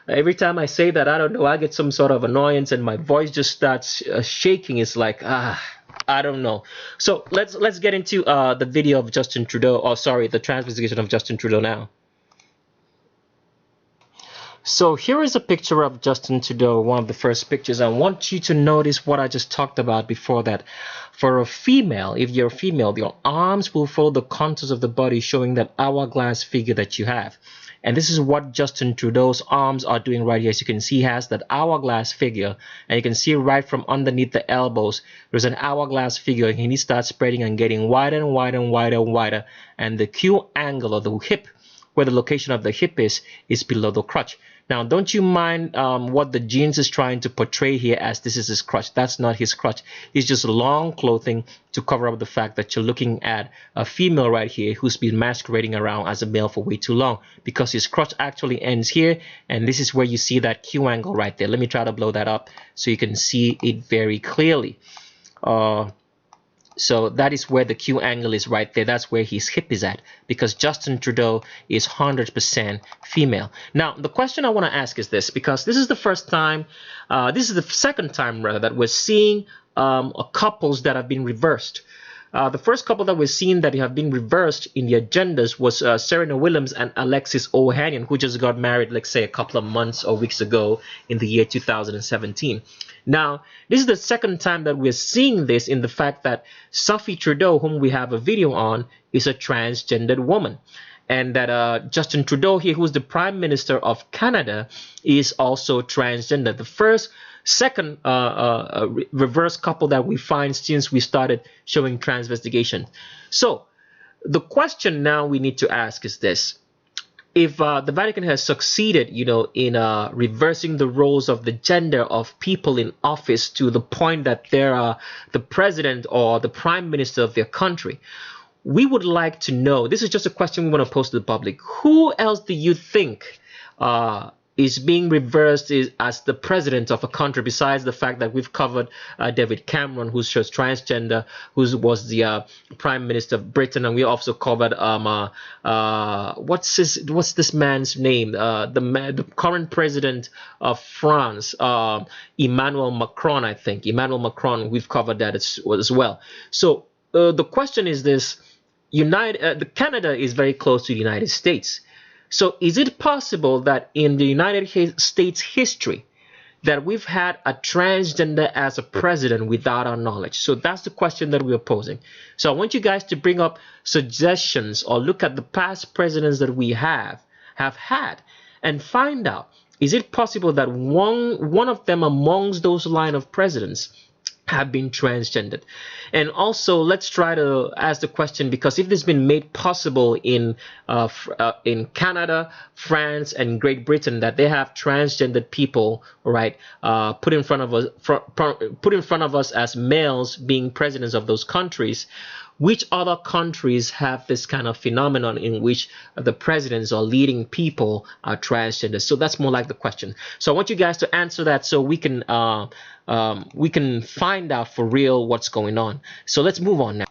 Every time I say that, I don't know, I get some sort of annoyance and my voice just starts shaking. It's like, I don't know. So let's get into the video of Justin Trudeau. Oh, sorry, the transvestigation of Justin Trudeau now. So here is a picture of Justin Trudeau, one of the first pictures. I want you to notice what I just talked about before that. For a female, if you're a female, your arms will follow the contours of the body, showing that hourglass figure that you have. And this is what Justin Trudeau's arms are doing right here. As you can see, he has that hourglass figure. And you can see right from underneath the elbows, there's an hourglass figure. And he starts spreading and getting wider and wider and wider and wider. And the Q angle of the hip, where the location of the hip is below the crotch. Now, don't you mind what the jeans is trying to portray here as this is his crotch. That's not his crotch. It's just long clothing to cover up the fact that you're looking at a female right here who's been masquerading around as a male for way too long, because his crotch actually ends here, and this is where you see that Q angle right there. Let me try to blow that up so you can see it very clearly. So that is where the Q angle is right there. That's where his hip is at, because Justin Trudeau is 100% female. Now, the question I want to ask is this, because this is the first time, this is the second time rather, that we're seeing couples that have been reversed. The first couple that we've seen that have been reversed in the agendas was Serena Williams and Alexis Ohanian, who just got married, let's say, a couple of months or weeks ago in the year 2017. Now, this is the second time that we're seeing this, in the fact that Sophie Trudeau, whom we have a video on, is a transgendered woman. And that Justin Trudeau here, who's the Prime Minister of Canada, is also transgender. The second reverse couple that we find since we started showing transvestigation. So the question now we need to ask is this: if the Vatican has succeeded, in reversing the roles of the gender of people in office to the point that they're the president or the prime minister of their country, we would like to know, this is just a question we want to pose to the public, who else do you think is being reversed as the president of a country, besides the fact that we've covered David Cameron, who's just transgender, who was the prime minister of Britain, and we also covered what's this man's name, the current president of France, Emmanuel Macron, I think. Emmanuel Macron, we've covered that as well. So the question is this: Canada is very close to the United States. So is it possible that in the United States history that we've had a transgender as a president without our knowledge? So that's the question that we're posing. So I want you guys to bring up suggestions or look at the past presidents that we have had and find out, is it possible that one of them amongst those line of presidents have been transgendered? And also, let's try to ask the question, because if this has been made possible in Canada, France, and Great Britain, that they have transgendered people, right, put in front of us as males being presidents of those countries, which other countries have this kind of phenomenon in which the presidents or leading people are transgender? So that's more like the question. So I want you guys to answer that so we can find out for real what's going on. So let's move on now.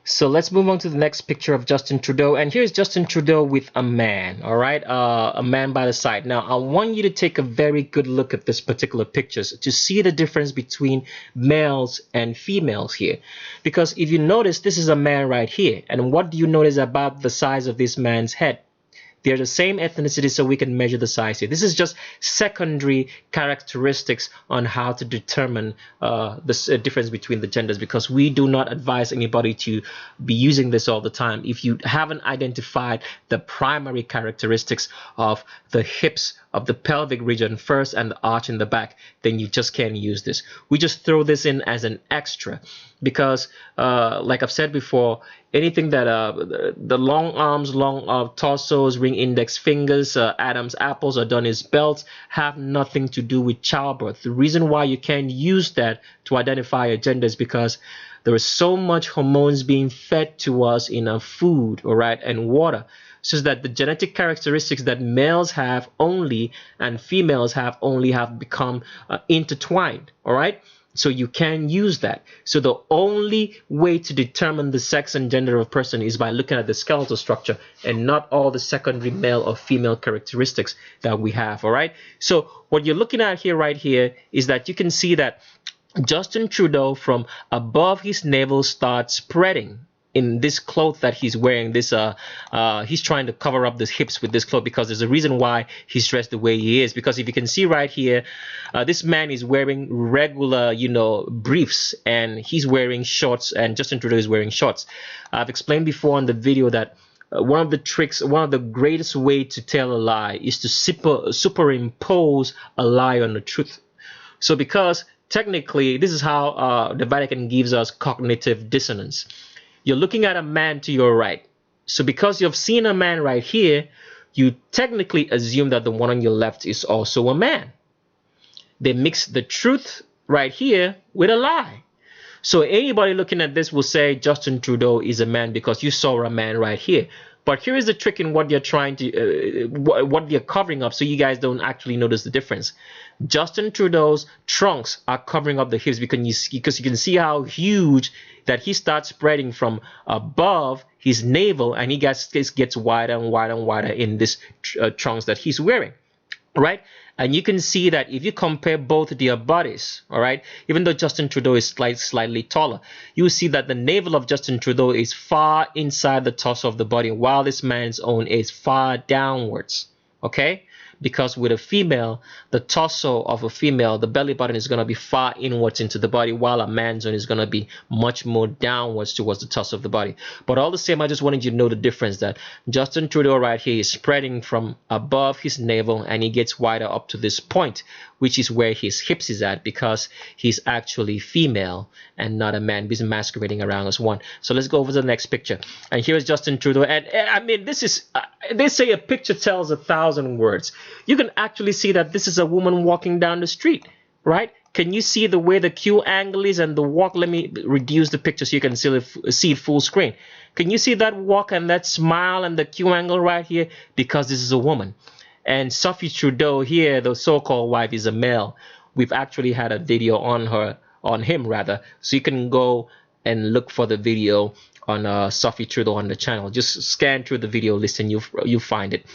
So let's move on to the next picture of Justin Trudeau. And here's Justin Trudeau with a man, all right? A man by the side. Now, I want you to take a very good look at this particular pictures to see the difference between males and females here. Because if you notice, this is a man right here. And what do you notice about the size of this man's head? They're the same ethnicity, so we can measure the size here. This is just secondary characteristics on how to determine the difference between the genders, because we do not advise anybody to be using this all the time. If you haven't identified the primary characteristics of the hips of the pelvic region first and the arch in the back, then you just can't use this. We just throw this in as an extra because, like I've said before, anything that the long arms, long torsos, ring index fingers, Adam's apples, or Donny's belts have nothing to do with childbirth. The reason why you can't use that to identify a gender is because there is so much hormones being fed to us in our food, all right, and water, so that the genetic characteristics that males have only and females have only have become intertwined, all right? So you can use that. So the only way to determine the sex and gender of a person is by looking at the skeletal structure and not all the secondary male or female characteristics that we have. All right. So what you're looking at here, right here, is that you can see that Justin Trudeau, from above his navel, starts spreading in this cloth that he's wearing. This he's trying to cover up his hips with this cloth, because there's a reason why he's dressed the way he is. Because if you can see right here, this man is wearing regular, briefs, and he's wearing shorts, and Justin Trudeau is wearing shorts. I've explained before in the video that one of the greatest way to tell a lie is to superimpose a lie on the truth. So because technically this is how the Vatican gives us cognitive dissonance. You're looking at a man to your right. So because you've seen a man right here, you technically assume that the one on your left is also a man. They mix the truth right here with a lie. So anybody looking at this will say Justin Trudeau is a man because you saw a man right here. But here is the trick in what you're trying to, what you're covering up, so you guys don't actually notice the difference. Justin Trudeau's trunks are covering up the hips, because you can see how huge that he starts spreading from above his navel, and he gets wider and wider and wider in this trunks that he's wearing, right? And you can see that if you compare both their bodies, all right, even though Justin Trudeau is slightly taller, you will see that the navel of Justin Trudeau is far inside the torso of the body, while this man's own is far downwards, okay? Because with a female, the torso of a female, the belly button is going to be far inwards into the body, while a man's own is going to be much more downwards towards the torso of the body. But all the same, I just wanted you to know the difference, that Justin Trudeau right here is spreading from above his navel, and he gets wider up to this point, which is where his hips is at, because he's actually female and not a man. He's masquerading around as one. So let's go over to the next picture. And here is Justin Trudeau. And I mean, this is, they say a picture tells 1,000 words. You can actually see that this is a woman walking down the street, right? Can you see the way the Q angle is and the walk? Let me reduce the picture so you can see it full screen. Can you see that walk and that smile and the Q angle right here? Because this is a woman. And Sophie Trudeau here, the so-called wife, is a male. We've actually had a video on him rather. So you can go and look for the video on Sophie Trudeau on the channel. Just scan through the video list and you'll find it.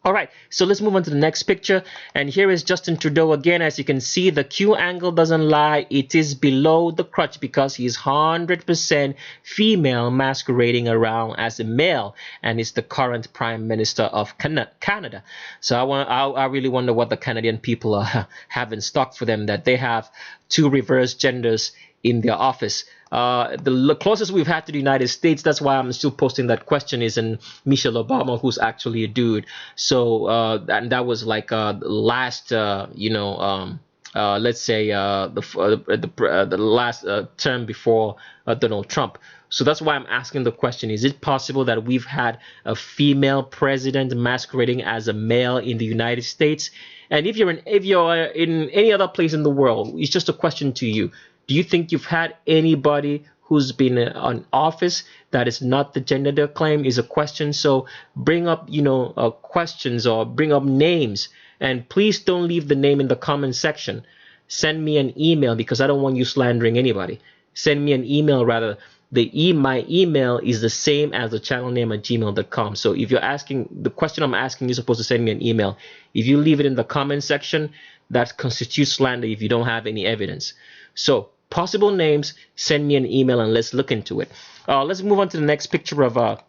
All right, so let's move on to the next picture. And here is Justin Trudeau again. As you can see, the Q angle doesn't lie. It is below the crotch because he's 100% female, masquerading around as a male, and is the current Prime Minister of Canada. So I really wonder what the Canadian people have in stock for them, that they have two reverse genders in their office. The closest we've had to the United States, that's why I'm still posting that question, is in Michelle Obama, who's actually a dude. So and that was like last let's say the last term before Donald Trump. So that's why I'm asking the question, is it possible that we've had a female president masquerading as a male in the United States? And if you're in any other place in the world, it's just a question to you. Do you think you've had anybody who's been in office that is not the gender they claim? Is a question. So bring up, questions, or bring up names. And please don't leave the name in the comment section. Send me an email, because I don't want you slandering anybody. Send me an email rather. My email is the same as the channel name at gmail.com. So if you're asking the question I'm asking, you're supposed to send me an email. If you leave it in the comment section, that constitutes slander if you don't have any evidence. So possible names, send me an email and let's look into it. Let's move on to the next picture of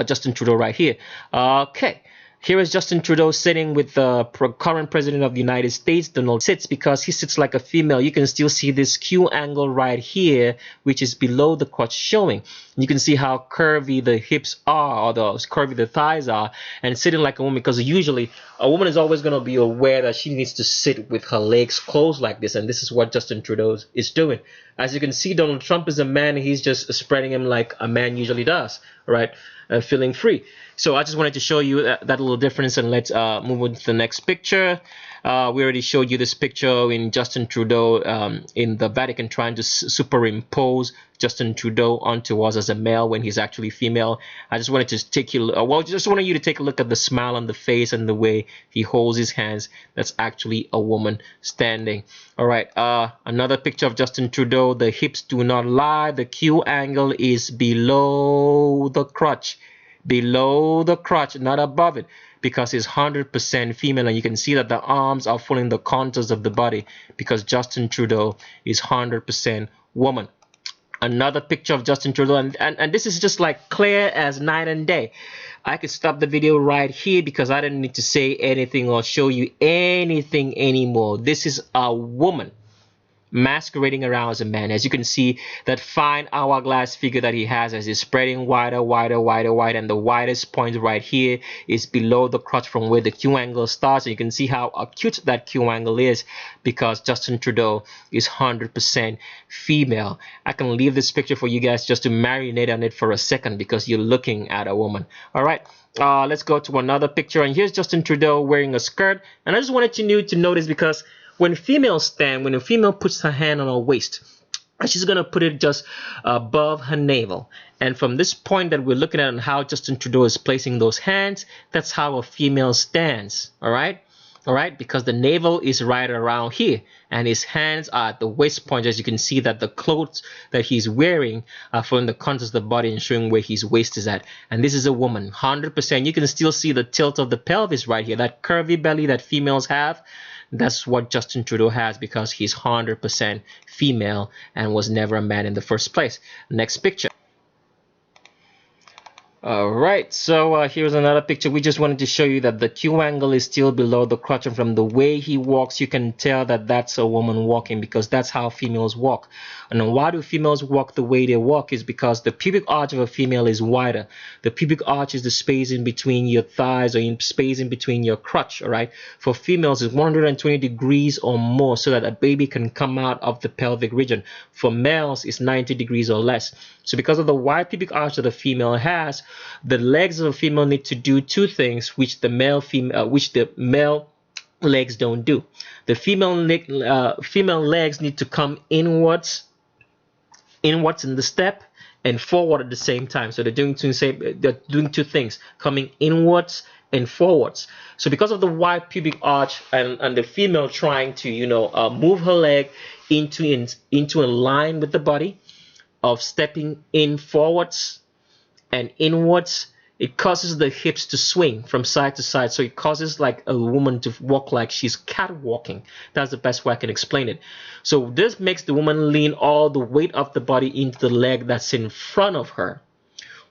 Justin Trudeau right here. Okay. Here is Justin Trudeau sitting with the current president of the United States, Donald. Sits because he sits like a female. You can still see this Q angle right here, which is below the crotch showing. You can see how curvy the hips are, or the curvy the thighs are, and sitting like a woman, because usually a woman is always going to be aware that she needs to sit with her legs closed like this, and this is what Justin Trudeau is doing. As you can see, Donald Trump is a man. He's just spreading him like a man usually does, right? Feeling free. So I just wanted to show you that little difference, and let's move on to the next picture. We already showed you this picture in Justin Trudeau in the Vatican trying to superimpose Justin Trudeau onto us as a male when he's actually female. I just wanted to take you, just wanted you to take a look at the smile on the face and the way he holds his hands. That's actually a woman standing. All right, another picture of Justin Trudeau. The hips do not lie. The Q angle is below the crotch. Below the crotch, not above it, because he's 100% female, and you can see that the arms are following the contours of the body because Justin Trudeau is 100% woman. Another picture of Justin Trudeau, and this is just like clear as night and day. I could stop the video right here because I didn't need to say anything or show you anything anymore. This is a woman masquerading around as a man. As you can see, that fine hourglass figure that he has as he's spreading wider, wider, wider, wider, and the widest point right here is below the crotch from where the Q angle starts. And you can see how acute that Q angle is because Justin Trudeau is 100% female. I can leave this picture for you guys just to marinate on it for a second because you're looking at a woman. All right. Let's go to another picture, and here's Justin Trudeau wearing a skirt. And I just wanted you to notice, because when females stand, when a female puts her hand on her waist, she's going to put it just above her navel. And from this point that we're looking at and how Justin Trudeau is placing those hands, that's how a female stands. All right? All right? Because the navel is right around here, and his hands are at the waist point. As you can see that the clothes that he's wearing are following the contours of the body and showing where his waist is at. And this is a woman, 100%. You can still see the tilt of the pelvis right here, that curvy belly that females have. That's what Justin Trudeau has because he's 100% female and was never a man in the first place. Next picture. Alright, so here's another picture. We just wanted to show you that the Q angle is still below the crotch, and from the way he walks you can tell that that's a woman walking because that's how females walk. And why do females walk the way they walk is because the pubic arch of a female is wider. The pubic arch is the space in between your thighs or in space in between your crotch. Alright, for females it's 120 degrees or more so that a baby can come out of the pelvic region. For males it's 90 degrees or less. So because of the wide pubic arch that a female has, the legs of a female need to do two things which the male legs don't do. The female legs need to come inwards in the step and forward at the same time. So they're doing two things, coming inwards and forwards. So because of the wide pubic arch and the female trying to move her leg into a line with the body of stepping in forwards and inwards, it causes the hips to swing from side to side. So it causes like a woman to walk like she's catwalking. That's the best way I can explain it. So this makes the woman lean all the weight of the body into the leg that's in front of her.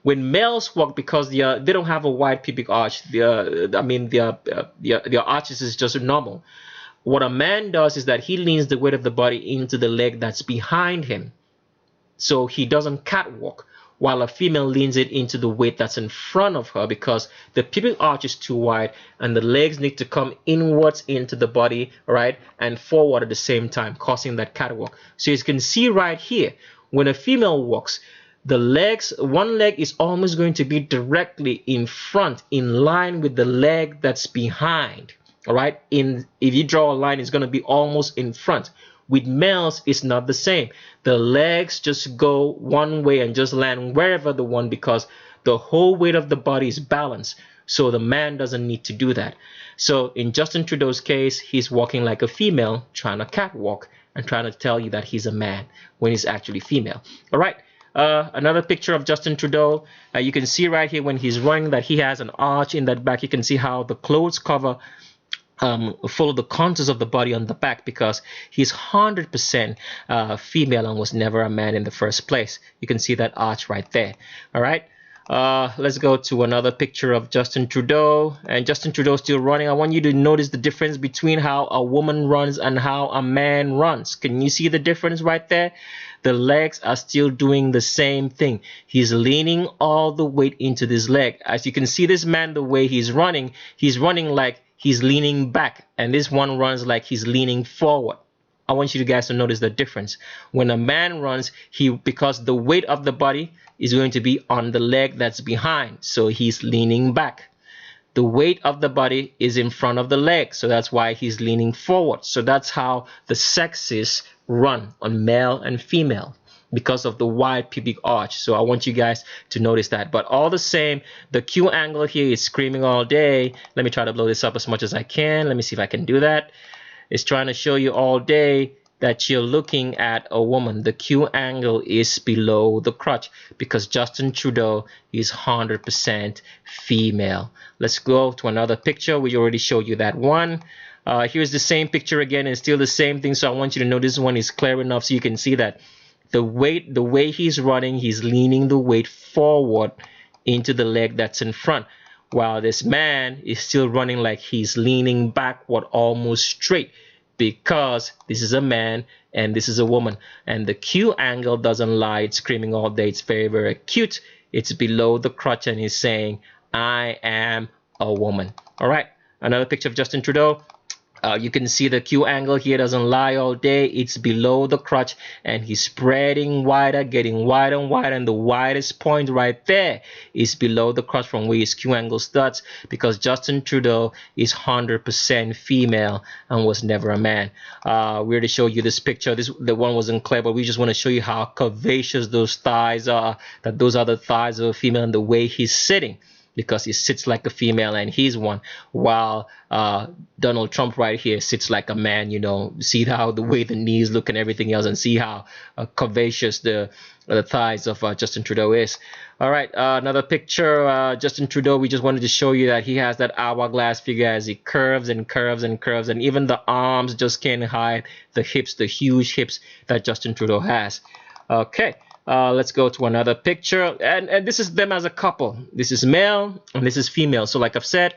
When males walk, because they don't have a wide pubic arch, their arches is just normal. What a man does is that he leans the weight of the body into the leg that's behind him. So he doesn't catwalk, while a female leans it into the weight that's in front of her because the pubic arch is too wide and the legs need to come inwards into the body, right, and forward at the same time, causing that catwalk. So you can see right here, when a female walks, the legs, one leg is almost going to be directly in front, in line with the leg that's behind. All right, if you draw a line, it's going to be almost in front. With males, it's not the same. The legs just go one way and just land wherever they want because the whole weight of the body is balanced. So the man doesn't need to do that. So in Justin Trudeau's case, he's walking like a female, trying to catwalk and trying to tell you that he's a man when he's actually female. All right. Another picture of Justin Trudeau. You can see right here when he's running that he has an arch in that back. You can see how the clothes cover follow the contours of the body on the back because he's 100% female and was never a man in the first place. You can see that arch right there. All right. Let's go to another picture of Justin Trudeau, and Justin Trudeau still running. I want you to notice the difference between how a woman runs and how a man runs. Can you see the difference right there? The legs are still doing the same thing. He's leaning all the weight into this leg. As you can see, this man, the way he's running like he's leaning back, and this one runs like he's leaning forward. I want you guys to notice the difference. When a man runs, because the weight of the body is going to be on the leg that's behind, so he's leaning back. the weight of the body is in front of the leg, so that's why he's leaning forward. So that's how the sexes run on male and female, because of the wide pubic arch. So I want you guys to notice that. But all the same, the Q angle here is screaming all day. Let me try to blow this up as much as I can. Let me see if I can do that. It's trying to show you all day that you're looking at a woman. The Q angle is below the crotch because Justin Trudeau is 100% female. Let's go to another picture. We already showed you that one. Here's the same picture again, and still the same thing. So I want you to know this one is clear enough so you can see that the way he's running, he's leaning the weight forward into the leg that's in front, while this man is still running like he's leaning backward almost straight, because this is a man and this is a woman. And the Q angle doesn't lie. It's screaming all day. It's very, very cute. It's below the crotch and he's saying, I am a woman. All right. Another picture of Justin Trudeau. You can see the Q angle here doesn't lie all day. It's below the crotch and he's spreading wider, getting wider and wider, and the widest point right there is below the crotch from where his Q angle starts, because Justin Trudeau is 100% female and was never a man. We're to show you this picture. The one wasn't clear, but we just want to show you how curvaceous those thighs are, that those are the thighs of a female, and the way he's sitting, because he sits like a female and he's one, while Donald Trump right here sits like a man. You know, see how the way the knees look and everything else, and see how curvaceous the thighs of Justin Trudeau is. All right, another picture. Justin Trudeau, we just wanted to show you that he has that hourglass figure as he curves and curves and curves, and even the arms just can't hide the hips, the huge hips that Justin Trudeau has. Okay. Let's go to another picture, and this is them as a couple. This is male and this is female. So like I've said,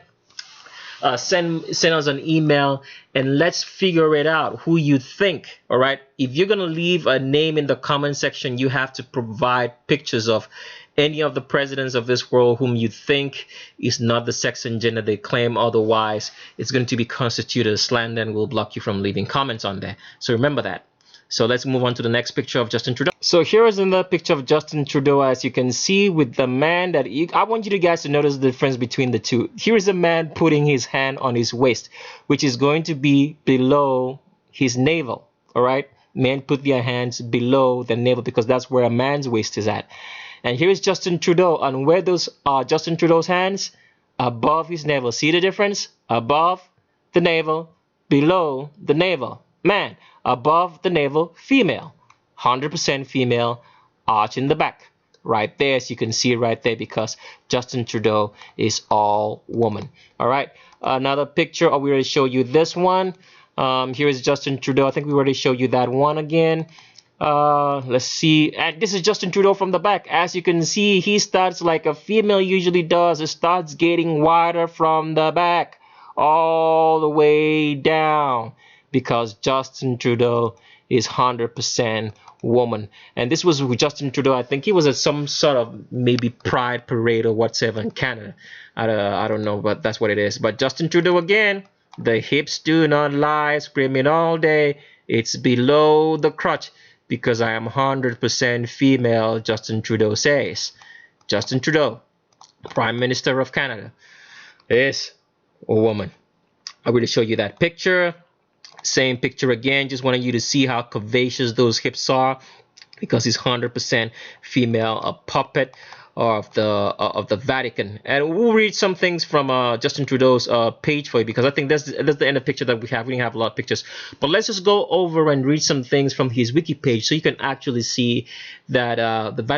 send us an email and let's figure it out who you think. All right, if you're gonna leave a name in the comment section, you have to provide pictures of any of the presidents of this world whom you think is not the sex and gender they claim. Otherwise, it's going to be constituted as slander and will block you from leaving comments on there. So remember that. So let's move on to the next picture of Justin Trudeau. So here is another picture of Justin Trudeau, as you can see, with the man that I want you guys to notice the difference between the two. Here is a man putting his hand on his waist, which is going to be below his navel. All right, men put their hands below the navel because that's where a man's waist is at. And here is Justin Trudeau, and where those are Justin Trudeau's hands? Above his navel. See the difference? Above the navel, below the navel. Man, above the navel, female, 100% female, arch in the back, right there, as you can see right there, because Justin Trudeau is all woman. All right, another picture. We already showed you this one. Here is Justin Trudeau. I think we already showed you that one again. Let's see, and this is Justin Trudeau from the back. As you can see, he starts like a female usually does. It starts getting wider from the back all the way down, because Justin Trudeau is 100% woman. And this was with Justin Trudeau. I think he was at some sort of maybe pride parade or whatever in Canada. I don't know, but that's what it is. But Justin Trudeau again, the hips do not lie, screaming all day. It's below the crotch because I am 100% female, Justin Trudeau says. Justin Trudeau, Prime Minister of Canada, is a woman. I will show you that picture. Same picture again, just wanted you to see how curvaceous those hips are, because he's 100% female, a puppet of the Vatican. And we'll read some things from Justin Trudeau's page for you, because I think that's the end of the picture that we have. We have a lot of pictures, but let's just go over and read some things from his wiki page so you can actually see that the Vatican